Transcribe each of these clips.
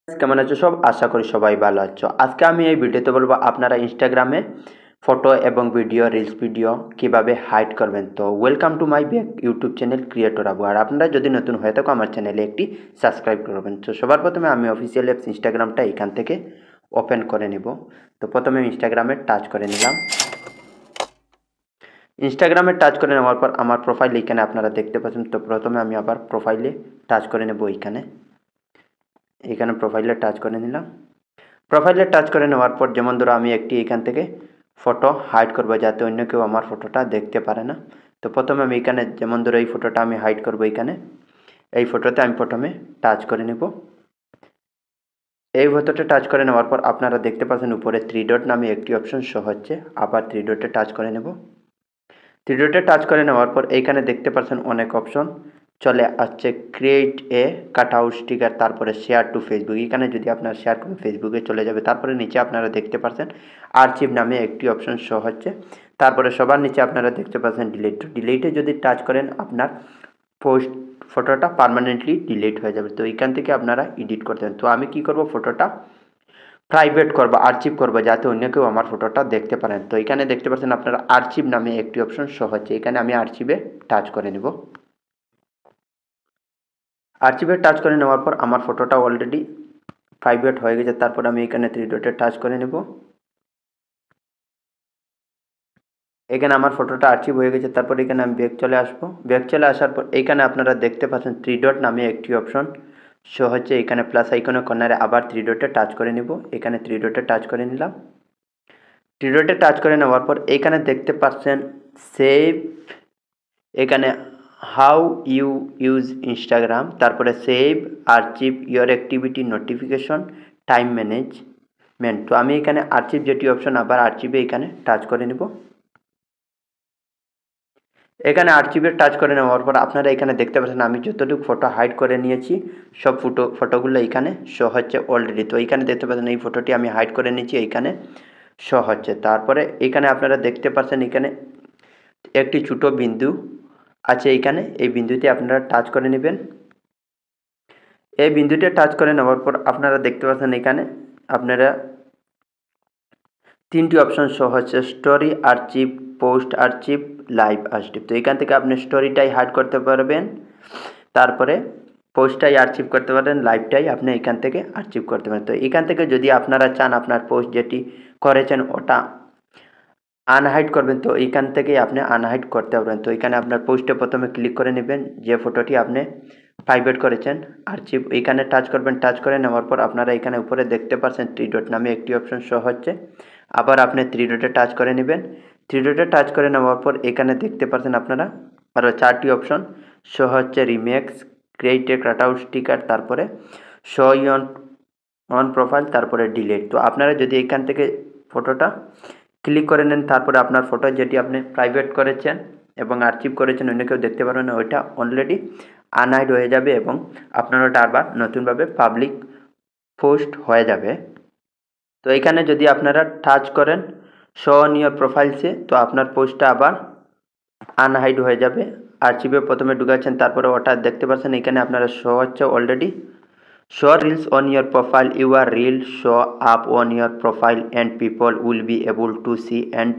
কেমন আছো সব? আশা করি সবাই ভালো আছো। আজকে আমি এই ভিডিওতে বলবো আপনারা ইনস্টাগ্রামে ফটো এবং ভিডিও রিলস ভিডিও কিভাবে হাইড করবেন। তো welcome to my back YouTube channel creator Abu. আর আপনারা যদি নতুন হয়ে থাকো আমার চ্যানেলে একটি সাবস্ক্রাইব করবেন। তো সবার প্রথমে আমি অফিসিয়াল অ্যাপস ইনস্টাগ্রামটা এখান থেকে ওপেন করে নিব। তো প্রথমে ইনস্টাগ্রামে টাচ করে নিলাম। ইনস্টাগ্রামে টাচ করে নেওয়ার পর আমার প্রোফাইল এখানে আপনারা দেখতে পাচ্ছেন। তো প্রথমে আমি আবার প্রোফাইলে টাচ করে নেব। এখানে প্রোফাইলে টাচ করে নিলাম। প্রোফাইলে টাচ করে নেওয়ার পর যেমন ধরো আমি একটি এখান থেকে ফটো হাইড করব যাতে অন্য কেউ আমার ফটোটা দেখতে পারে না। তো প্রথমে আমি এখানে যেমন ধরো এই ফটোটা আমি হাইড করব। এই ফটোতে আমি প্রথমে টাচ করে নেব। এই ফটোতে টাচ করে নেওয়ার পর আপনারা দেখতে পাচ্ছেন উপরে 3 ডট নামে একটি অপশন শো হচ্ছে। আবার 3 ডটে টাচ করে নেব। 3 ডটে টাচ করে নেওয়ার পর এইখানে দেখতে পাচ্ছেন অনেক অপশন চলে আসছে। ক্রিয়েট এ কাটআউট স্টিকার, তারপরে শেয়ার টু ফেসবুক। এখানে যদি আপনারা শেয়ার করেন ফেসবুকে চলে যাবে। তারপরে নিচে আপনারা দেখতে পাচ্ছেন আর্চিভ নামে একটি অপশন শো হচ্ছে। তারপরে সবার নিচে আপনারা দেখতে পাচ্ছেন ডিলিট। ডিলিটে যদি টাচ করেন আপনার পোস্ট ফটোটা পার্মানেন্টলি ডিলিট হয়ে যাবে। তো এখান থেকে আপনারা এডিট করতে পারেন। তো আমি কি করব, ফটোটা প্রাইভেট করব, আর্চিভ করব যাতে অন্য কেউ আমার ফটোটা দেখতে পারেন। তো এখানে দেখতে পাচ্ছেন আপনারা আর্চিভ নামে একটি অপশন শো হচ্ছে। এখানে আমি আর্চিভে টাচ করে নেব। আর্চিভে টাচ করে নেওয়ার পর আমার ফটোটা অলরেডি প্রাইভেট হয়ে গেছে। তারপর আমি এখানে 3 ডটে টাচ করে নেব। এখানে আমার ফটোটা আর্চিভ হয়ে গেছে। তারপর এখানে আমি ব্যাক চলে আসবো। ব্যাক চলে আসার পর এখানে আপনারা দেখতে পাচ্ছেন 3 ডট নামে একটি অপশন শো হচ্ছে। এখানে প্লাস আইকনের কর্নারে আবার 3 ডটে টাচ করে নেব। এখানে 3 ডটে টাচ করে নিলাম। 3 ডটে টাচ করে নেওয়ার পর এখানে দেখতে পাচ্ছেন সেভ, এখানে হাউ ইউ ইউজ ইনস্টাগ্রাম, তারপরে save, archive, your activity, notification, time management. তো আমি এখানে আর্চিভ যেটি অপশন আবার আর্চিভে এখানে টাচ করে নেব। এখানে আর্চিভে টাচ করে নেওয়ার পর আপনারা এখানে দেখতে পাচ্ছেন আমি যতটুকু ফটো হাইড করে নিয়েছি সব ফটোগুলো এখানে শো হচ্ছে অলরেডি। তো এইখানে দেখতে পাচ্ছেন এই ফটোটি আমি হাইড করে নিয়েছি, এইখানে শো হচ্ছে। তারপরে এখানে আপনারা দেখতে পাচ্ছেন এখানে একটি ছোটো বিন্দু আছে। এই বিন্দুতে আপনারা টাচ করে নেবেন। এই বিন্দুতে টাচ করে নেওয়ার পর আপনারা দেখতে পাচ্ছেন এখানে আপনারা 3টি অপশন শো হচ্ছে, story archive, post archive, live archive. তো এখান থেকে আপনি স্টোরিটাই হাইড করতে পারবেন, তারপরে পোস্টটাই আর্চিভ করতে পারেন, লাইভটাই আপনি এখান থেকে আর্চিভ করতে পারেন। তো এখান থেকে যদি আপনারা চান আপনার পোস্ট যেটি করেছেন ওটা আনহাইড করবেন, তো এইখান থেকেই আপনি আনহাইড করতে পারবেন। তো এখানে আপনার পোস্টে প্রথমে ক্লিক করে নেবেন যে ফটোটি আপনি প্রাইভেট করেছেন, আর্চিভ এইখানে টাচ করবেন। টাচ করে নেওয়ার পর আপনারা এখানে উপরে দেখতে পাচ্ছেন 3 ডট নামে একটি অপশন শো হচ্ছে। আবার আপনি 3 ডটে টাচ করে নেবেন। 3 ডটে টাচ করে নেওয়ার পর এখানে দেখতে পাচ্ছেন আপনারা আরও 4টি অপশন শো হচ্ছে, রিমেক্স, ক্রিয়েট এ কাটআউট স্টিকার, তারপরে শো অন প্রোফাইল, তারপরে ডিলিট। তো আপনারা যদি এখান থেকে ফটোটা ক্লিক করে নেন, তারপরে আপনার ফটো যেটি আপনি প্রাইভেট করেছেন এবং আর্চিভ করেছেন অন্য কেউ দেখতে পারবেন না, ওইটা অলরেডি আনহাইড হয়ে যাবে এবং আপনার ওটা আবার নতুনভাবে পাবলিক পোস্ট হয়ে যাবে। তো এখানে যদি আপনারা টাচ করেন শো অন ইয়োর প্রোফাইলসে, তো আপনার পোস্টটা আবার আনহাইড হয়ে যাবে। আর্চিভে প্রথমে ঢুকাচ্ছেন, তারপরে ওটা দেখতে পাচ্ছেন এখানে আপনারা শো হচ্ছে already. Show reels on your profile, your reels show up on your profile and people will be able to see and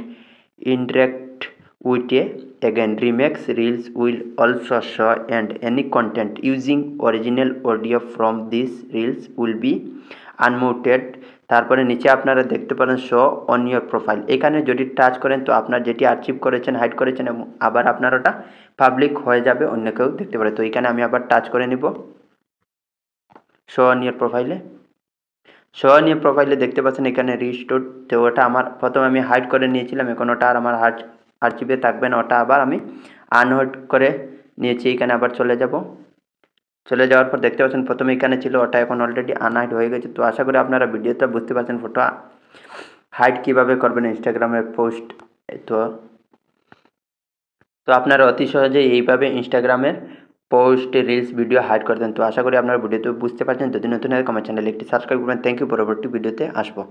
interact with it. Again, remix reels will also show and any content using original audio from these reels will be unmuted. তারপরে নিচে আপনারা দেখতে পারেন show on your profile. এখানে যদি touch করেন তো আপনার যেটি আর্চিভ করেছেন, হাইড করেছেন এবং আবার আপনার ওটা পাবলিক হয়ে যাবে, অন্য কেউ দেখতে পারে। তো এখানে আমি আবার টাচ করে নিব শো অন ইয়োর প্রোফাইলে দেখতে পাচ্ছেন এখানে রিস্টোর। তো ওটা আমার প্রথমে আমি হাইড করে নিয়েছিলাম, এখন ওটা আর আমার আর্চিভে থাকবে না, ওটা আবার আমি আনহাইড করে নিয়েছি। এখানে আবার চলে যাওয়ার পর দেখতে পাচ্ছেন প্রথমে এখানে ছিল, ওটা এখন অলরেডি আনহাইড হয়ে গেছে। তো আশা করি আপনারা ভিডিওতে বুঝতে পারছেন ফটো হাইড কীভাবে করবেন ইনস্টাগ্রামের পোস্ট। তো আপনারা অতি সহজেই এইভাবে ইনস্টাগ্রামের পোস্ট, রিলস, ভিডিও হাইড করতেন। তো আশা করি আপনারা ভিডিওতে বুঝতে পারছেন। যদি নতুন হয় আমার চ্যানেলে একটি সাবস্ক্রাইব করবেন। থ্যাংক ইউ, পরবর্তী ভিডিওতে আসবো।